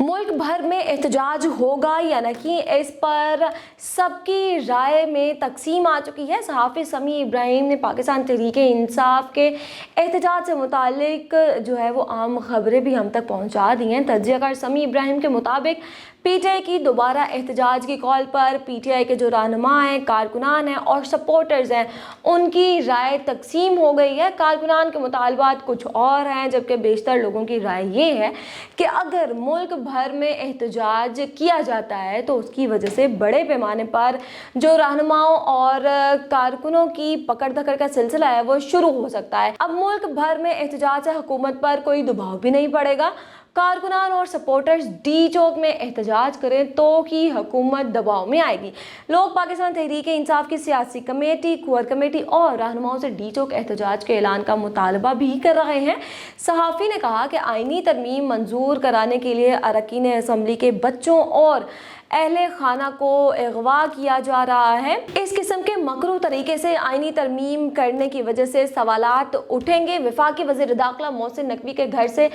मुल्क भर में एहतजाज होगा या नहीं, इस पर सबकी राय में तकसीम आ चुकी है। सहाफ़ी समी इब्राहिम ने पाकिस्तान तहरीक-ए-इंसाफ के एहतजाज से मुतालिक जो है वो आम खबरें भी हम तक पहुँचा दी हैं। तज्ज़ियाकार समी इब्राहिम के मुताबिक पीटीआई की दोबारा एहतजाज की कॉल पर पीटीआई के जो रहनुमा हैं, कारकुनान हैं और सपोर्टर्स हैं, उनकी राय तकसीम हो गई है। कारकुनान के मुतालबात कुछ और हैं, जबकि बेशतर लोगों की राय ये है कि अगर मुल्क भर में एहतजाज किया जाता है तो उसकी वजह से बड़े पैमाने पर जो रहनुमाओं और कारकुनों की पकड़ धकड़ का सिलसिला है वो शुरू हो सकता है। अब मुल्क भर में एहतजाज से हुकूमत पर कोई दबाव भी नहीं पड़ेगा। कारकुनान और सपोर्टर्स डी चौक में एहतजाज करें तो ही हुकूमत दबाव में आएगी। लोग पाकिस्तान तहरीक-ए-इंसाफ की सियासी कमेटी, कोर कमेटी और रहनुमाओं से डी चौक एहतजाज के ऐलान का मुतालबा भी कर रहे हैं। सहाफ़ी ने कहा कि आईनी तरमीम मंजूर कराने के लिए अरकान असम्बली के बच्चों और अहले खाना को अगवा किया जा रहा है। इस किस्म के मकरू तरीके से आईनी तरमीम करने की वजह से सवालात उठेंगे। वफाकी वज़ीर दाखिला मोहसिन नकवी के घर से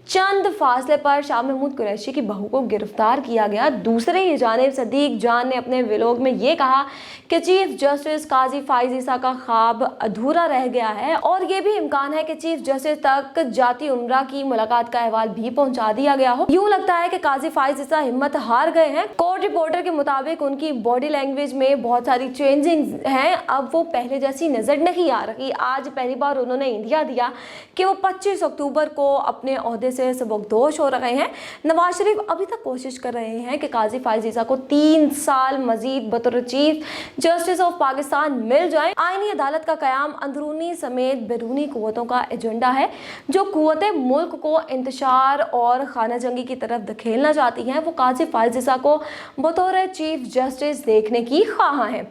चंद फासले पर शाह महमूद कुरैशी की बहू को गिरफ्तार किया गया। दूसरी जानिब सदीक जान ने अपने व्लॉग में ये कहा कि चीफ जस्टिस काजी फाइज ईसा का ख्वाब अधूरा रह गया है और ये भी इम्कान है कि चीफ जस्टिस तक जाती उम्रा की मुलाकात का अहवाल भी पहुंचा दिया गया हो। यूँ लगता है कि काजी फाइज ईसा हिम्मत हार गए हैं। कोर्ट रिपोर्टर के मुताबिक उनकी बॉडी लैंग्वेज में बहुत सारी चेंजिंग हैं। अब वो पहले जैसी नजर नहीं आ रही। आज पहली बार उन्होंने इंडिया दिया कि वो 25 अक्टूबर को अपने ओहदे से सबकदोश हो रहे हैं। नवाज शरीफ अभी तक कोशिश कर रहे हैं कि काजी फाइज ईसा को 3 साल मजीद बतौर चीफ जस्टिस ऑफ पाकिस्तान मिल जाए। आईनी अदालत का कयाम अंदरूनी समेत बैरूनी कुव्वतों का एजेंडा है जो कुव्वतें मुल्क को इंतशार और खाना जंगी की तरफ धकेलना चाहती हैं। वो काजी फाइज ईसा को बतौर चीफ जस्टिस देखने की ख्वाहां हैं।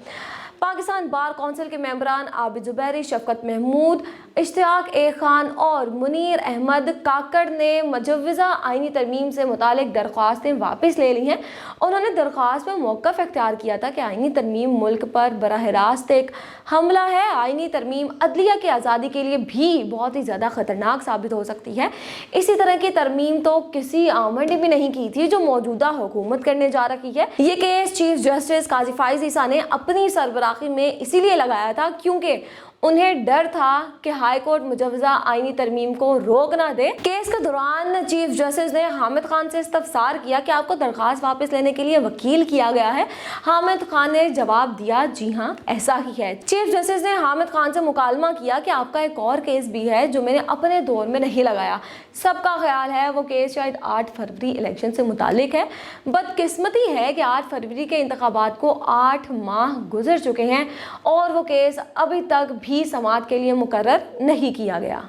पाकिस्तान बार कौंसिल के मेंबरान आबिद ज़ुबैरी, शफकत महमूद, इश्तियाक ए खान और मुनीर अहमद काकड़ ने मुजव्वज़ा आईनी तरमीम से मुतालिक दरख्वास्तें वापस ले ली हैं। उन्होंने दरख्वास्त में मौक़िफ़ इख्तियार किया था कि आईनी तरमीम मुल्क पर बराह रास्त एक हमला है। आईनी तरमीम अदलिया की आज़ादी के लिए भी बहुत ही ज़्यादा ख़तरनाक साबित हो सकती है। इसी तरह की तरमीम तो किसी आमर ने भी नहीं की थी जो मौजूदा हुकूमत करने जा रही है। ये केस चीफ जस्टिस काजी फाइज ईसा ने अपनी सरबराही में इसीलिए लगाया था क्योंकि उन्हें डर था कि हाई कोर्ट मुजव्वज़ा आईनी तरमीम को रोक ना दे। केस के दौरान चीफ जस्टिस ने हामिद खान से इस्तफसार किया कि आपको दरख्वास्त वापस लेने के लिए वकील किया गया है। हामिद खान ने जवाब दिया, जी हाँ ऐसा ही है। चीफ जस्टिस ने हामिद खान से मुकालमा किया कि आपका एक और केस भी है जो मैंने अपने दौर में नहीं लगाया। सबका ख्याल है वो केस शायद 8 फरवरी इलेक्शन से मुतालिक है। बदकिस्मती है कि 8 फरवरी के इंतखाबात को 8 माह गुजर चुके हैं और वो केस अभी तक भी समाअत के लिए मुकर्रर नहीं किया गया।